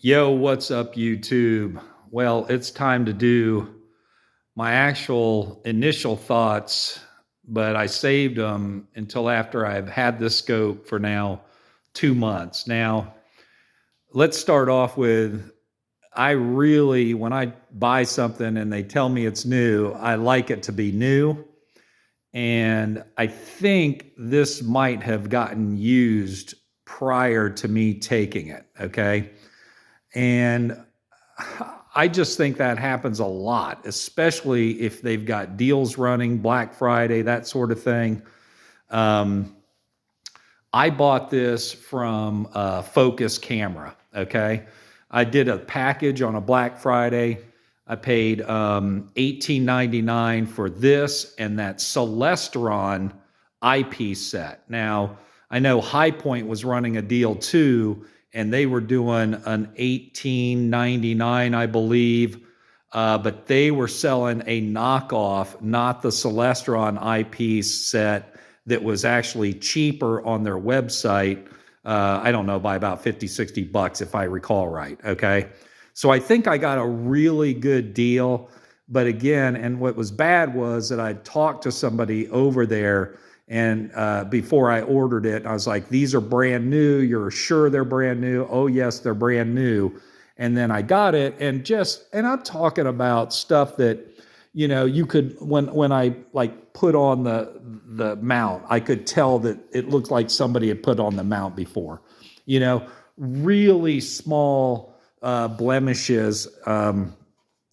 Yo, what's up, YouTube? Well, it's time to do my actual initial thoughts, but I saved them until after I've had the scope for now 2 months. Now, let's start off with I really, when I buy something and they tell me it's new, I like it to be new. And I think this might have gotten used prior to me taking it. Okay. And I just think that happens a lot, especially if they've got deals running, Black Friday, that sort of thing. Um, I bought this from Focus Camera. Okay, I did a package on a Black Friday. I paid $18.99 for this and that Celestron eyepiece set. Now I know High Point was running a deal too, and they were doing an $18.99, I believe. But they were selling a knockoff, not the Celestron eyepiece set that was actually cheaper on their website. I don't know, by about 50, $60, if I recall right. Okay. So I think I got a really good deal. But again, and what was bad was that I talked to somebody over there, and before I ordered it, I was like, these are brand new. You're sure they're brand new? Oh, yes, they're brand new. And then I got it, and I'm talking about stuff that, you could, when I like put on the mount, I could tell that it looked like somebody had put on the mount before, really small blemishes.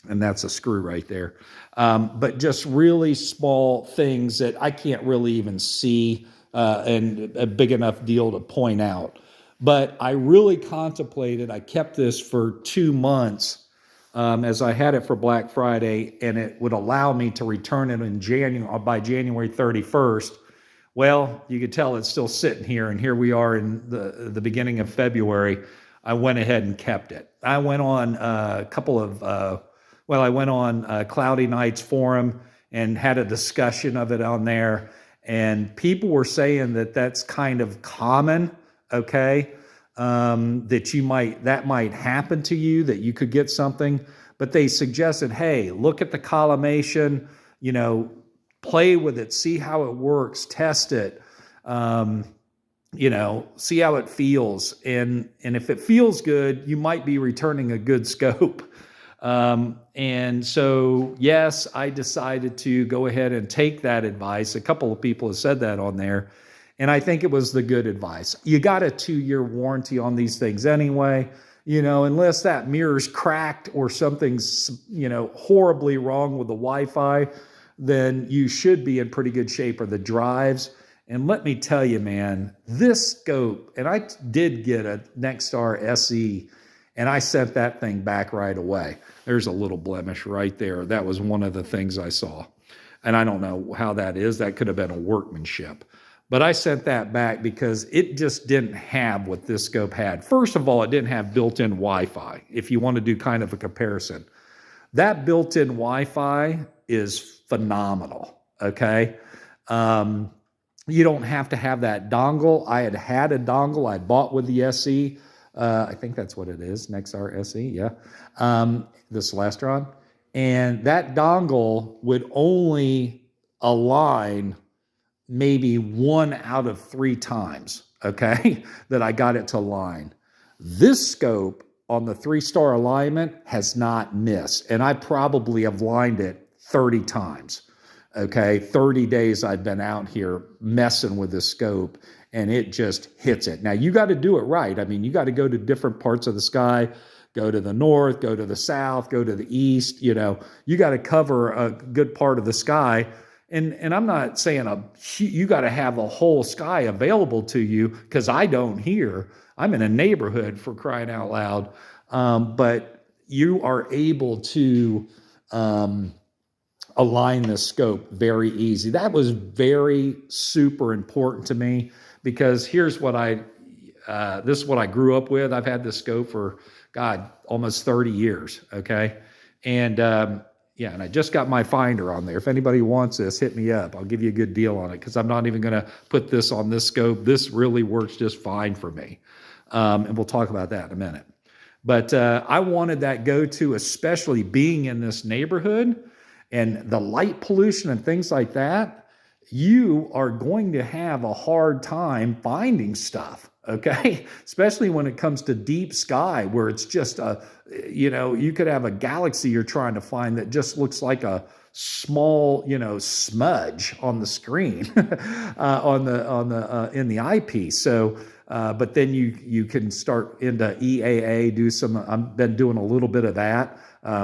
And that's a screw right there. But just really small things that I can't really even see, and a big enough deal to point out. But I really contemplated, I kept this for 2 months, as I had it for Black Friday, and it would allow me to return it in January, by January 31st. Well, you could tell it's still sitting here, and here we are in the beginning of February. I went ahead and kept it. I went on a couple of, I went on Cloudy Nights forum and had a discussion of it on there, and people were saying that that's kind of common. Okay, that might happen to you, that you could get something, but they suggested, hey, look at the collimation, play with it, see how it works, test it, see how it feels, and if it feels good, you might be returning a good scope. And so, yes, I decided to go ahead and take that advice. A couple of people have said that on there, and I think it was the good advice. You got a 2-year warranty on these things anyway, unless that mirror's cracked or something's, horribly wrong with the Wi-Fi, then you should be in pretty good shape, or the drives. And let me tell you, man, this scope, and I did get a nexstar SE, and I sent that thing back right away. There's a little blemish right there. That was one of the things I saw. And I don't know how that is. That could have been a workmanship. But I sent that back because it just didn't have what this scope had. First of all, it didn't have built-in Wi-Fi, if you want to do kind of a comparison. That built-in Wi-Fi is phenomenal, okay? You don't have to have that dongle. I had a dongle I bought with the SE. I think that's what it is, nexstar SE, yeah. The Celestron. And that dongle would only align maybe 1 out of 3 times, okay, that I got it to align. This scope on the 3-star alignment has not missed, and I probably have lined it 30 times, okay? 30 days I've been out here messing with this scope, and it just hits it. Now, you got to do it right. I mean, you got to go to different parts of the sky, go to the north, go to the south, go to the east, you got to cover a good part of the sky. And I'm not saying you got to have a whole sky available to you, because I don't here. I'm in a neighborhood, for crying out loud. But you are able to align the scope very easy. That was very super important to me, because here's what this is what I grew up with. I've had this scope for, God, almost 30 years. Okay. And, yeah, and I just got my finder on there. If anybody wants this, hit me up. I'll give you a good deal on it, because I'm not even going to put this on this scope. This really works just fine for me. And we'll talk about that in a minute. But I wanted that go-to, especially being in this neighborhood and the light pollution and things like that. You are going to have a hard time finding stuff, okay? Especially when it comes to deep sky, where it's just you could have a galaxy you're trying to find that just looks like a small, smudge on the screen, on the in the eyepiece. So, but then you can start into EAA, do some. I've been doing a little bit of that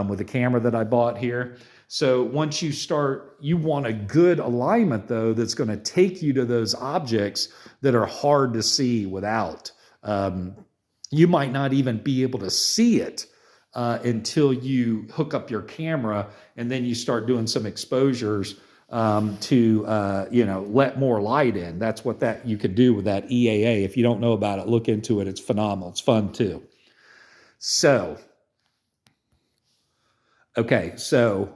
with the camera that I bought here. So once you want a good alignment though, that's going to take you to those objects that are hard to see without. You might not even be able to see it until you hook up your camera, and then you start doing some exposures to let more light in. That's what you could do with that EAA. If you don't know about it, look into it. It's phenomenal. It's fun too. So, okay, so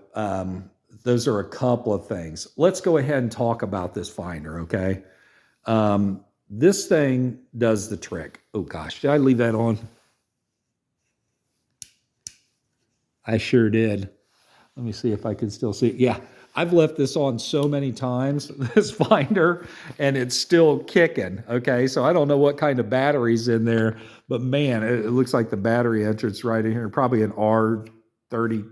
those are a couple of things. Let's go ahead and talk about this finder, okay? This thing does the trick. Oh gosh, did I leave that on? I sure did. Let me see if I can still see it. Yeah, I've left this on so many times, this finder, and it's still kicking, okay? So I don't know what kind of battery's in there, but man, it looks like the battery entrance right in here, probably an R30,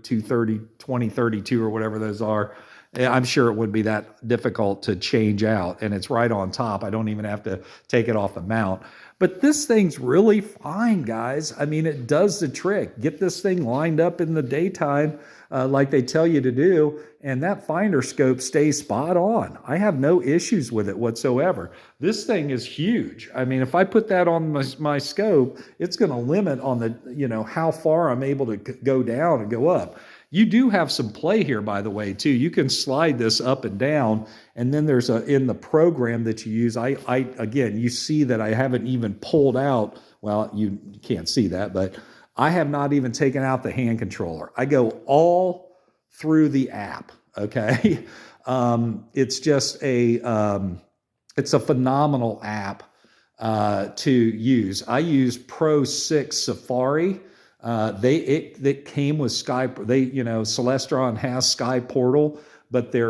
230, 2032 or whatever those are. I'm sure it wouldn't be that difficult to change out, and it's right on top. I don't even have to take it off the mount. But this thing's really fine, guys. I mean, it does the trick. Get this thing lined up in the daytime like they tell you to do, and that finder scope stays spot on. I have no issues with it whatsoever. This thing is huge. I mean, if I put that on my scope, it's going to limit on the, how far I'm able to go down and go up. You do have some play here, by the way, too. You can slide this up and down, and then there's in the program that you use, again, you see that I haven't even pulled out, well, you can't see that, but I have not even taken out the hand controller. I go all through the app, okay? It's just it's a phenomenal app to use. I use Pro 6 Safari. It came with Sky. Celestron has Sky Portal, but they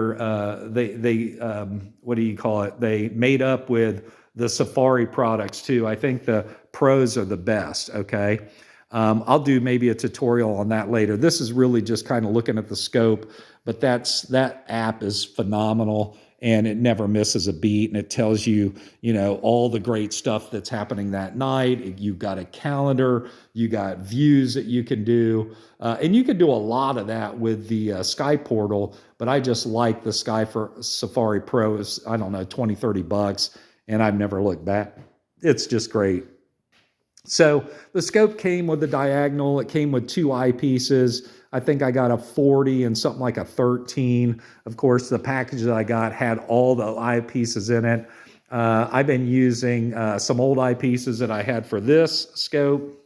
what do you call it? They made up with the Safari products too. I think the Pros are the best. Okay, I'll do maybe a tutorial on that later. This is really just kind of looking at the scope, but that app is phenomenal. And it never misses a beat, and it tells you, all the great stuff that's happening that night. You've got a calendar, you got views that you can do, and you can do a lot of that with the Sky Portal, but I just like the Safari Pro. Is, I don't know, 20, 30 bucks, and I've never looked back. It's just great. So the scope came with the diagonal. It came with 2 eyepieces. I think I got a 40 and something like a 13. Of course, the package that I got had all the eyepieces in it. I've been using some old eyepieces that I had for this scope,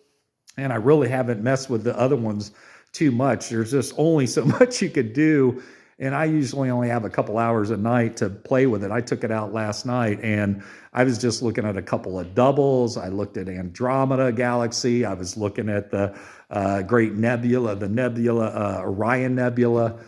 and I really haven't messed with the other ones too much. There's just only so much you could do, and I usually only have a couple hours a night to play with it. I took it out last night, and I was just looking at a couple of doubles. I looked at Andromeda Galaxy. I was looking at the Great Nebula, Orion Nebula.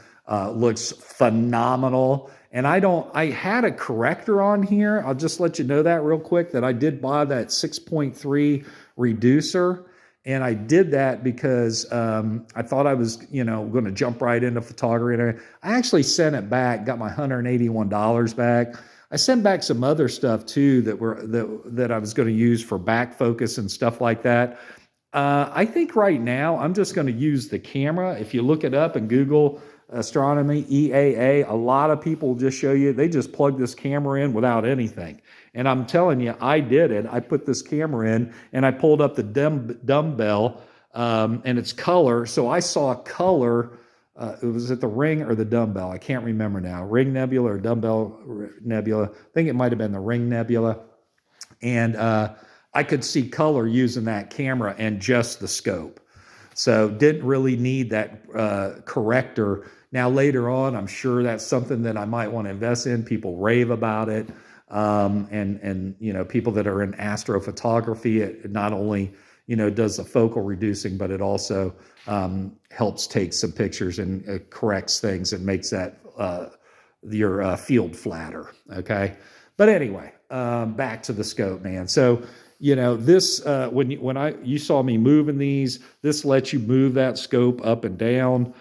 Looks phenomenal. And I had a corrector on here. I'll just let you know that real quick, that I did buy that 6.3 reducer. And I did that because I thought I was, going to jump right into photography. I actually sent it back, got my $181 back. I sent back some other stuff too that I was going to use for back focus and stuff like that. I think right now I'm just going to use the camera. If you look it up and Google astronomy, EAA, a lot of people just show you, they just plug this camera in without anything. And I'm telling you, I did it. I put this camera in and I pulled up the dumbbell and it's color. So I saw color. It was at the ring or the dumbbell. I can't remember now. Ring Nebula or dumbbell nebula. I think it might have been the Ring Nebula. And I could see color using that camera and just the scope. So didn't really need that corrector. Now later on, I'm sure that's something that I might want to invest in. People rave about it. And people that are in astrophotography, it not only does the focal reducing, but it also helps take some pictures and corrects things and makes that your field flatter. Okay, but anyway, back to the scope, man. So this when you saw me moving these, this lets you move that scope up and down.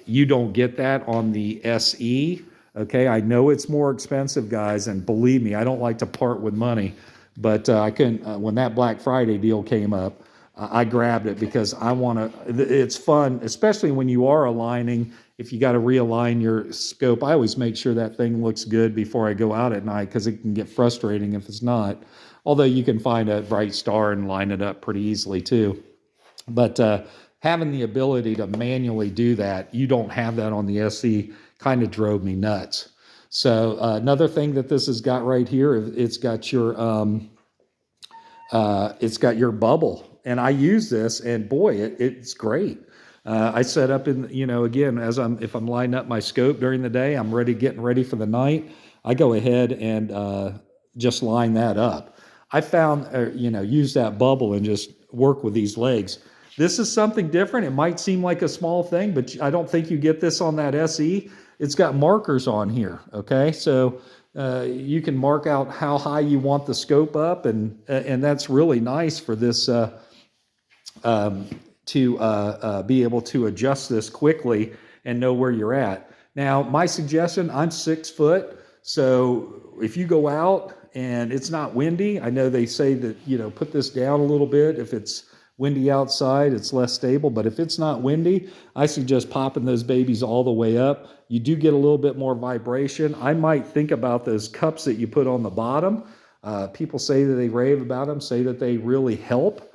You don't get that on the SE. Okay, I know it's more expensive, guys, and believe me, I don't like to part with money, but I couldn't. When that Black Friday deal came up, I grabbed it because I want to. It's fun, especially when you are aligning. If you got to realign your scope, I always make sure that thing looks good before I go out at night because it can get frustrating if it's not. Although you can find a bright star and line it up pretty easily too. But having the ability to manually do that, you don't have that on the SE, kind of drove me nuts. So another thing that this has got right here, it's got your bubble, and I use this, and boy, it's great. I set up in, again, if I'm lining up my scope during the day, I'm getting ready for the night. I go ahead and just line that up. I found, use that bubble and just work with these legs. This is something different. It might seem like a small thing, but I don't think you get this on that SE. It's got markers on here. Okay, so you can mark out how high you want the scope up, and that's really nice for this. To be able to adjust this quickly and know where you're at. Now, my suggestion, I'm 6 foot, so if you go out and it's not windy, I know they say that, put this down a little bit. If it's windy outside, it's less stable, but if it's not windy, I suggest popping those babies all the way up. You do get a little bit more vibration. I might think about those cups that you put on the bottom. People say that they rave about them, say that they really help.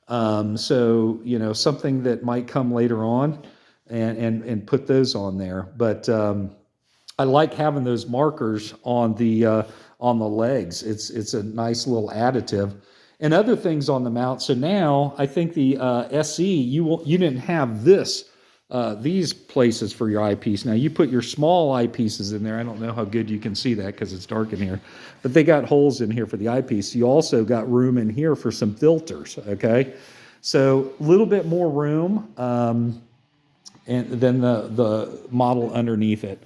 So, something that might come later on and put those on there. But I like having those markers on the legs. It's a nice little additive. And other things on the mount. So now I think the SE, you didn't have these places for your eyepiece. Now you put your small eyepieces in there. I don't know how good you can see that because it's dark in here, but they got holes in here for the eyepiece. You also got room in here for some filters. Okay, so a little bit more room, and then the model underneath it.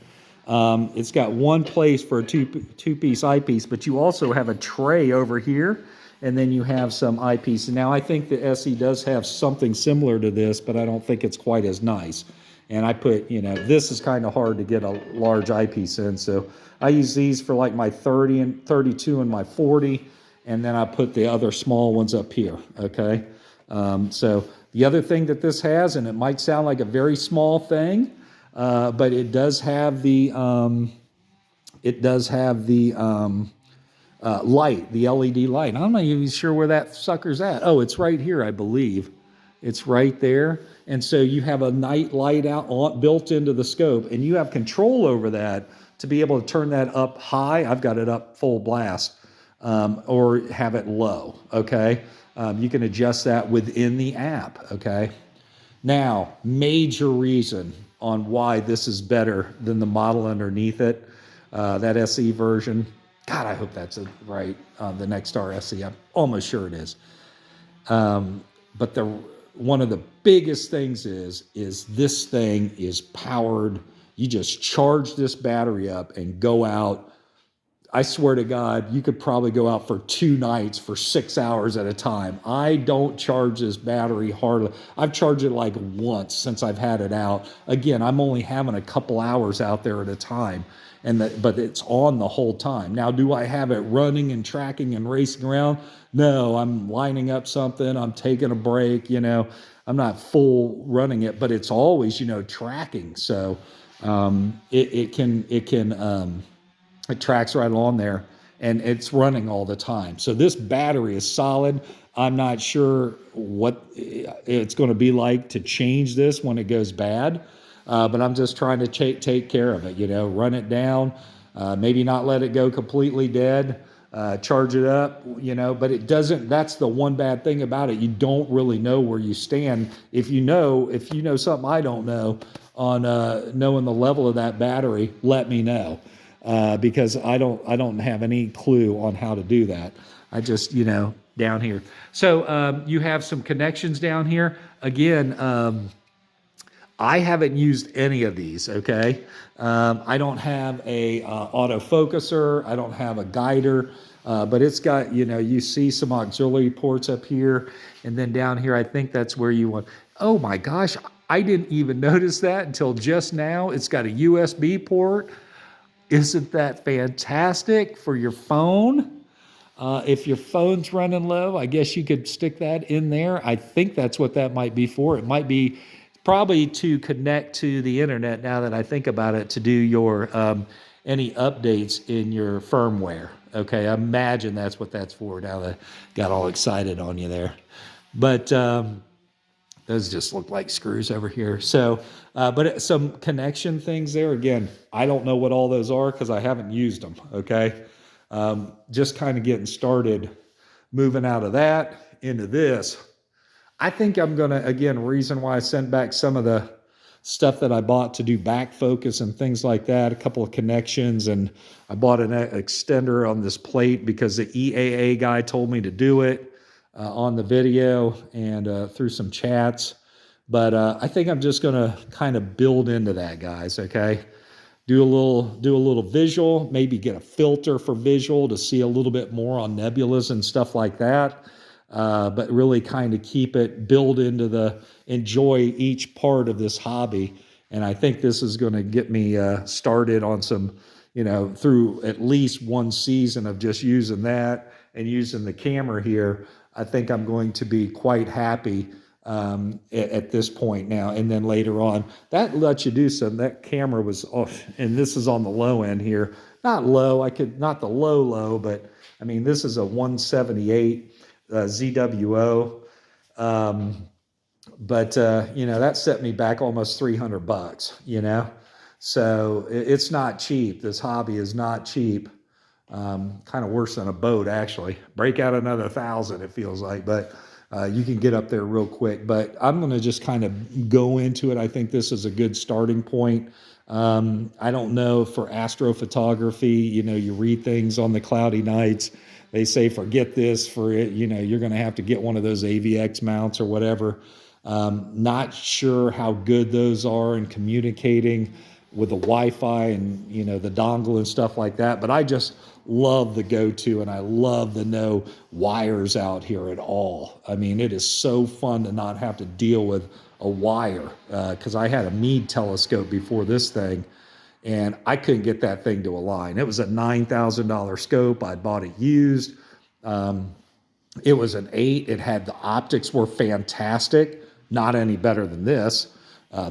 It's got one place for a two-piece eyepiece, but you also have a tray over here. And then you have some eyepiece. Now, I think the SE does have something similar to this, but I don't think it's quite as nice. And I put, this is kind of hard to get a large eyepiece in. So I use these for like my 30 and 32 and my 40. And then I put the other small ones up here, okay? So the other thing that this has, and it might sound like a very small thing, but it does have the, light, the LED light. I'm not even sure where that sucker's at. Oh, it's right here, I believe. It's right there. And so you have a night light built into the scope, and you have control over that to be able to turn that up high. I've got it up full blast, or have it low, okay? You can adjust that within the app, okay? Now, major reason on why this is better than the model underneath it, that SE version. God, I hope that's right. The nexstar SE, I'm almost sure it is. But one of the biggest things is this thing is powered. You just charge this battery up and go out. I swear to God, you could probably go out for 2 nights for 6 hours at a time. I don't charge this battery hardly. I've charged it like once since I've had it out. Again, I'm only having a couple hours out there at a time, but it's on the whole time. Now, do I have it running and tracking and racing around? No, I'm lining up something. I'm taking a break. I'm not full running it, but it's always, tracking. So it tracks right along there, and it's running all the time. So this battery is solid. I'm not sure what it's going to be like to change this when it goes bad, but I'm just trying to take care of it, run it down, maybe not let it go completely dead, charge it up, but it doesn't. That's the one bad thing about it. You don't really know where you stand. If you know something I don't know on knowing the level of that battery, let me know. Because I don't have any clue on how to do that. I just, down here. So you have some connections down here. Again, I haven't used any of these, okay? I don't have a autofocuser. I don't have a guider, but it's got, you see some auxiliary ports up here. And then down here, I think that's where you want. Oh my gosh, I didn't even notice that until just now. It's got a USB port. Isn't that fantastic for your phone? If your phone's running low, I guess you could stick that in there. I think that's what that might be for. It might be probably to connect to the internet, now that I think about it, to do your any updates in your firmware. Okay, I imagine that's what that's for, now that I got all excited on you there. But those just look like screws over here. So, but some connection things there. Again, I don't know what all those are because I haven't used them, okay? Just kind of getting started, moving out of that into this. I think I'm going to, again, reason why I sent back some of the stuff that I bought to do back focus and things like that, a couple of connections, and I bought an extender on this plate because the EAA guy told me to do it on the video and through some chats. But I think I'm just going to kind of build into that, guys, okay? Do a little visual, maybe get a filter for visual to see a little bit more on nebulas and stuff like that. But really kind of build into enjoy each part of this hobby. And I think this is going to get me started on some, through at least one season of just using that and using the camera here. I think I'm going to be quite happy at this point now. And then later on, that lets you do some. That camera was off, and this is on the low end here. Not low, not the low, but I mean, this is a 178 ZWO. But that set me back almost $300, So it's not cheap. This hobby is not cheap. Kind of worse than a boat, actually. Break out another 1,000, it feels like, but you can get up there real quick. But I'm going to just kind of go into it. I think this is a good starting point. I don't know, for astrophotography, you read things on the cloudy nights. They say, forget this for it. You're going to have to get one of those AVX mounts or whatever. Not sure how good those are in communicating with the Wi-Fi and, the dongle and stuff like that. But I just love the go-to, and I love the no wires out here at all. I mean, it is so fun to not have to deal with a wire, because I had a Meade telescope before this thing, and I couldn't get that thing to align. It was a $9,000 scope. I bought it used. It was an 8. The optics were fantastic, not any better than this.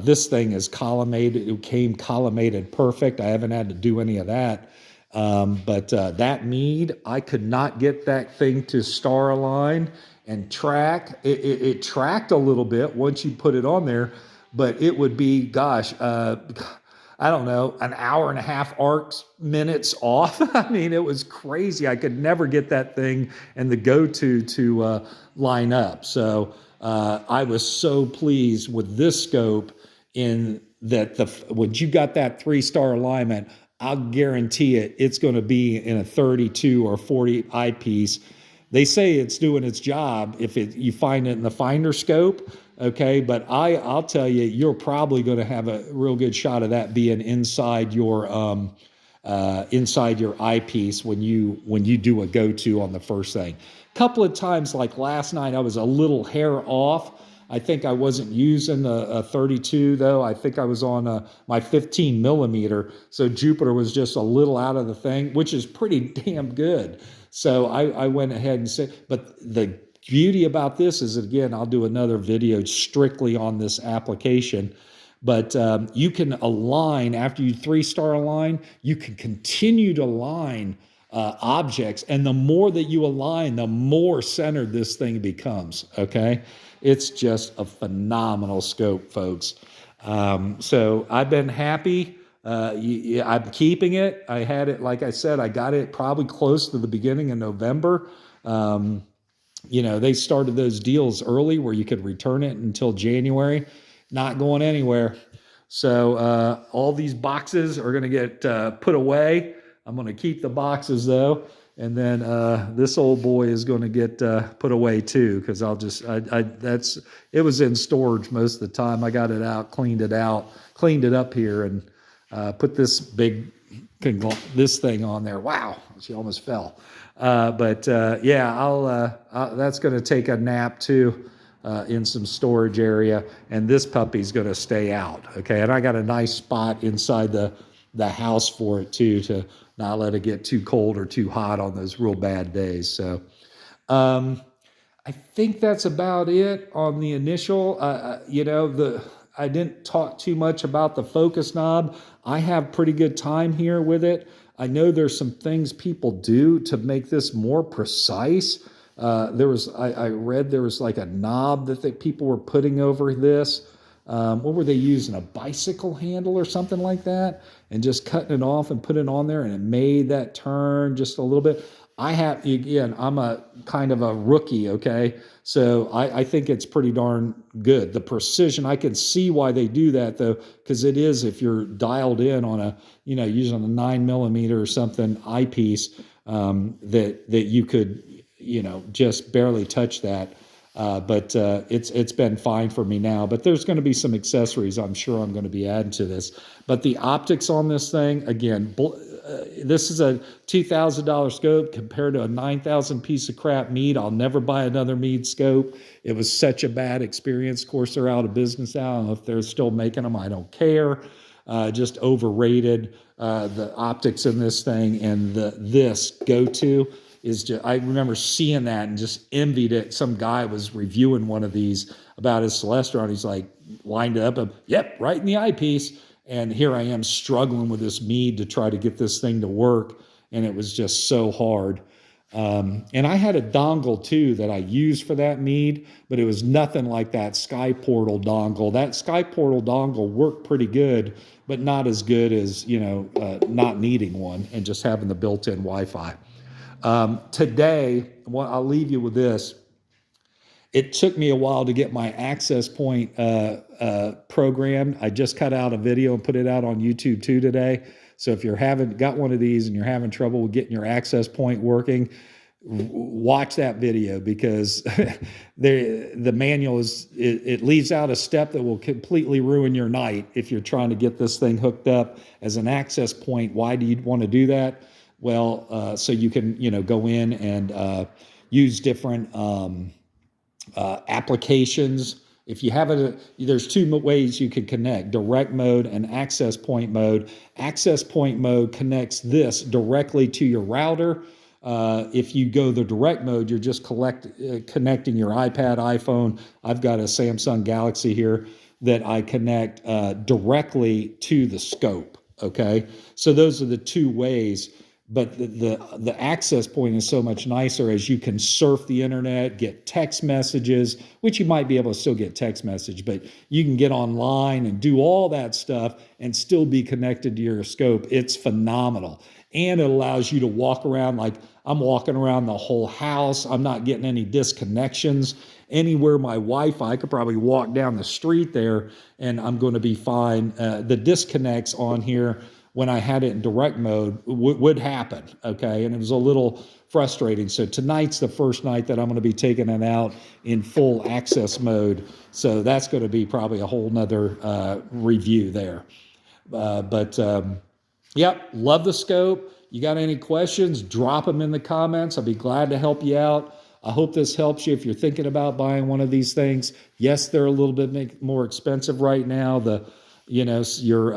This thing is collimated. It came collimated perfect. I haven't had to do any of that. But that Meade, I could not get that thing to star align and track. It tracked a little bit once you put it on there, but it would be, gosh, I don't know, an hour and a half arcs minutes off. I mean, it was crazy. I could never get that thing and the go-to to line up. So I was so pleased with this scope in that when you got that 3-star alignment, I'll guarantee it's going to be in a 32 or 40 eyepiece. They say it's doing its job if you find it in the finder scope, okay? But I'll tell you, you're probably going to have a real good shot of that being inside your eyepiece when you do a go-to on the first thing. Couple of times, like last night, I was a little hair off. I think I wasn't using a 32 though. I think I was on my 15 millimeter. So Jupiter was just a little out of the thing, which is pretty damn good. So I went ahead and said, but the beauty about this is, again, I'll do another video strictly on this application. But you can align, after you 3-star align, you can continue to align objects. And the more that you align, the more centered this thing becomes, okay? It's just a phenomenal scope, folks. So I've been happy. I'm keeping it. I had it, like I said, I got it probably close to the beginning of November. They started those deals early where you could return it until January. Not going anywhere. So all these boxes are going to get put away. I'm going to keep the boxes though. and then this old boy is going to get put away too, because it was in storage most of the time. I got it out, cleaned it up here, and put this this thing on there. Wow, she almost fell. But yeah, that's going to take a nap too. In some storage area, and this puppy's going to stay out. Okay, and I got a nice spot inside the house for it too, to not let it get too cold or too hot on those real bad days. So I think that's about it on the initial. I didn't talk too much about the focus knob. I have pretty good time here with it. I know there's some things people do to make this more precise. I read there was like a knob that people were putting over this. What were they using? A bicycle handle or something like that, and just cutting it off and putting it on there, and it made that turn just a little bit. I'm a kind of a rookie, okay? So I think it's pretty darn good. The precision, I can see why they do that though, because it is, if you're dialed in on using a 9mm or something eyepiece, that you could, just barely touch that. But it's been fine for me now. But there's going to be some accessories I'm sure I'm going to be adding to this. But the optics on this thing, again, this is a $2,000 scope compared to a $9,000 piece of crap Meade. I'll never buy another Meade scope. It was such a bad experience. Of course, they're out of business now. I don't know if they're still making them. I don't care. Just overrated. The optics in this thing, and this go-to is just, I remember seeing that and just envied it. Some guy was reviewing one of these about his Celestron. He's like, lined it up, and yep, right in the eyepiece. And here I am struggling with this Meade to try to get this thing to work. And it was just so hard. And I had a dongle too that I used for that Meade, but it was nothing like that Sky Portal dongle. That Sky Portal dongle worked pretty good, but not as good as, not needing one and just having the built-in Wi-Fi. Today, I'll leave you with this. It took me a while to get my access point programmed. I just cut out a video and put it out on YouTube too today. So if you haven't got one of these and you're having trouble with getting your access point working, watch that video, because the manual it leaves out a step that will completely ruin your night if you're trying to get this thing hooked up as an access point. Why do you want to do that? Well, so you can, go in and use different applications. If you have there's two ways you can connect: direct mode and access point mode. Access point mode connects this directly to your router. If you go the direct mode, you're just connecting your iPad, iPhone. I've got a Samsung Galaxy here that I connect directly to the scope. Okay, so those are the two ways. But the access point is so much nicer, as you can surf the internet, get text messages, which you might be able to still get text message, but you can get online and do all that stuff and still be connected to your scope. It's phenomenal. And it allows you to walk around like I'm walking around the whole house. I'm not getting any disconnections. Anywhere my Wi-Fi, I could probably walk down the street there and I'm going to be fine. The disconnects on here, when I had it in direct mode, would happen, okay? And it was a little frustrating. So tonight's the first night that I'm going to be taking it out in full access mode. So that's going to be probably a whole nother review there. Yep, love the scope. You got any questions, drop them in the comments. I'll be glad to help you out. I hope this helps you if you're thinking about buying one of these things. Yes, they're a little bit more expensive right now. Your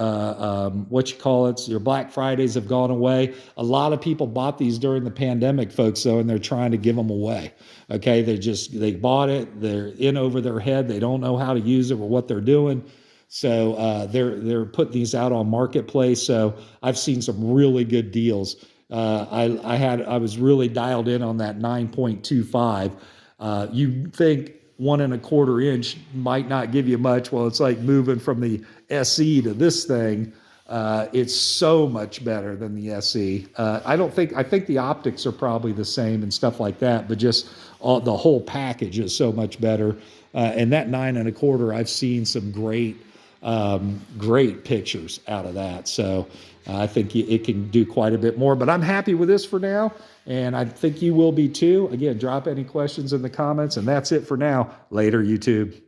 Black Fridays have gone away. A lot of people bought these during the pandemic, folks, though, and they're trying to give them away. Okay, they bought it. They're in over their head. They don't know how to use it or what they're doing. So they're putting these out on Marketplace. So I've seen some really good deals. I was really dialed in on that 9.25. You think 1.25 inch might not give you much. Well, it's like moving from the SE to this thing. It's so much better than the SE. I think the optics are probably the same and stuff like that, but just the whole package is so much better. And that 9.25, I've seen some great great pictures out of that. So I think it can do quite a bit more, but I'm happy with this for now. And I think you will be too. Again, drop any questions in the comments, and that's it for now. Later, YouTube.